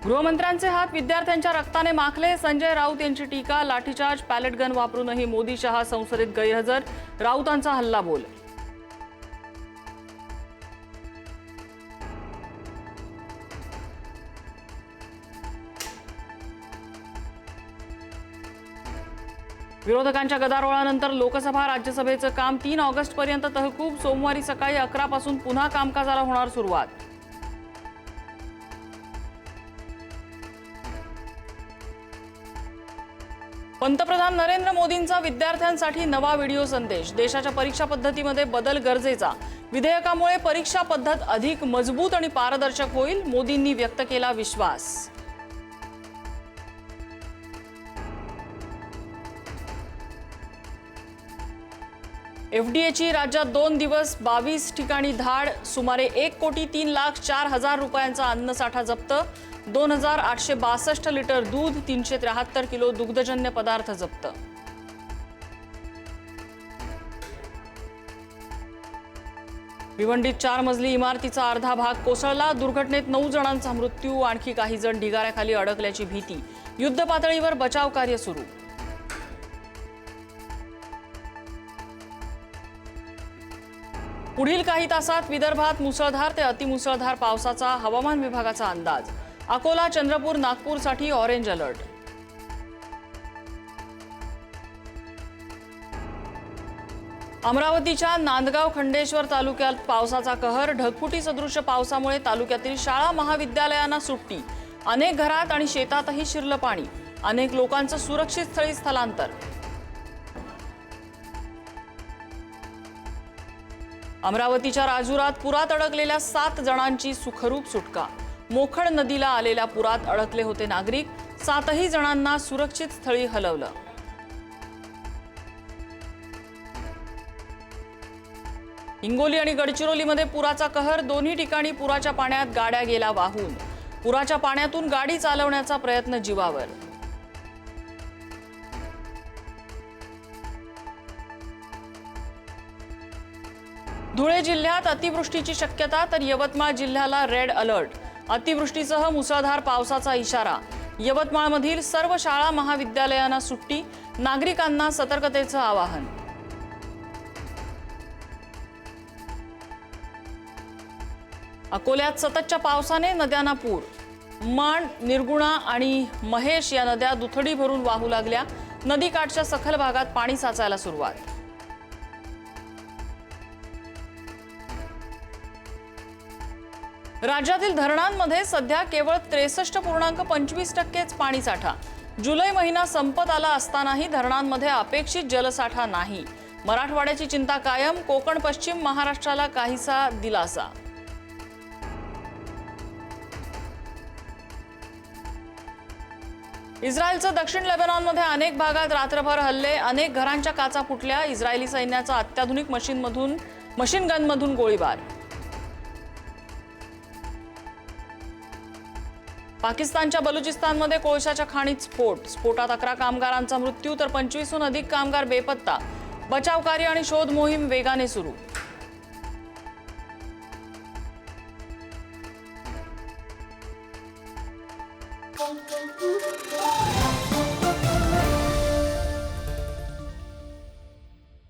गृहमंत्र्यांचे हात विद्यार्थ्यांच्या रक्ताने माखले, संजय राऊत यांची टीका. लाठीचार्ज, पॅलेट गन वापरूनही मोदी शहा संसदेत गैरहजर, राऊतांचा हल्लाबोल. विरोधकांच्या गदारोळानंतर लोकसभा राज्यसभेचं काम 3 ऑगस्टपर्यंत तहकूब. सोमवारी सकाळी 11 पासून पुन्हा कामकाजाला होणार सुरुवात. पंतप्रधान नरेंद्र मोदींचा विद्यार्थ्यांसाठी नवा व्हिडिओ संदेश. देशाच्या परीक्षा पद्धतीमध्ये बदल गरजेचा. विधेयकामुळे परीक्षा पद्धत अधिक मजबूत आणि पारदर्शक होईल, मोदींनी व्यक्त केला विश्वास. एफडीएची राज्यात 2 दिवस 22 ठिकाणी धाड. सुमारे 1,03,04,000 रुपयांचा अन्नसाठा जप्त. 2,862 लिटर दूध, 373 किलो दुग्धजन्य पदार्थ जप्त. भिवंडीत 4 मजली इमारतीचा अर्धा भाग कोसळला. दुर्घटनेत 9 जणांचा मृत्यू, आणखी काही जण ढिगाऱ्याखाली अडकल्याची भीती. युद्धपातळीवर बचाव कार्य सुरू. पुढील काही तासात विदर्भात मुसळधार ते अतिमुसळधार पावसाचा हवामान विभागाचा अंदाज. अकोला, चंद्रपूर, नागपूरसाठी ऑरेंज अलर्ट. अमरावतीच्या नांदगाव खंडेश्वर तालुक्यात पावसाचा कहर. ढगफुटी सदृश पावसामुळे तालुक्यातील शाळा महाविद्यालयांना सुट्टी. अनेक घरात आणि शेतातही शिरलं पाणी. अनेक लोकांचं सुरक्षित स्थळी स्थलांतर. अमरावतीच्या राजुरात पुरात अडकलेल्या 7 जणांची सुखरूप सुटका. मोखड नदीला आलेल्या पुरात अडकले होते नागरिक. 7ही जणांना सुरक्षित स्थळी हलवलं. हिंगोली आणि गडचिरोलीमध्ये पुराचा कहर. दोन्ही ठिकाणी पुराच्या पाण्यात गाड्या गेल्या वाहून. पुराच्या पाण्यातून गाडी चालवण्याचा प्रयत्न जीवावर. धुळे जिल्ह्यात अतिवृष्टीची शक्यता, तर यवतमाळ जिल्ह्याला रेड अलर्ट. अतिवृष्टीसह मुसळधार पावसाचा इशारा. यवतमाळमधील सर्व शाळा महाविद्यालयांना सुट्टी. नागरिकांना सतर्कतेचं आवाहन. अकोल्यात सततच्या पावसाने नद्यांना पूर. माण, निर्गुणा आणि महेश या नद्या दुथडी भरून वाहू लागल्या. नदीकाठच्या सखल भागात पाणी साचायला सुरुवात. राज्यातील धरणांमध्ये सध्या केवळ 63.25% पाणीसाठा. जुलै महिना संपत आला असतानाही धरणांमध्ये अपेक्षित जलसाठा नाही. मराठवाड्याची चिंता कायम. कोकण, पश्चिम महाराष्ट्राला काहीसा दिलासा. इस्रायलचं दक्षिण लेबनॉनमध्ये अनेक भागात रात्रभर हल्ले. अनेक घरांच्या काचा फुटल्या. इस्रायली सैन्याचा अत्याधुनिक मशीन गनमधून गोळीबार. पाकिस्तानच्या बलुचिस्तानमध्ये कोळशाच्या खाणीत स्फोट. स्फोटात 11 कामगारांचा मृत्यू, तर 25हून अधिक कामगार बेपत्ता. बचाव कार्य आणि शोध मोहीम वेगाने सुरू.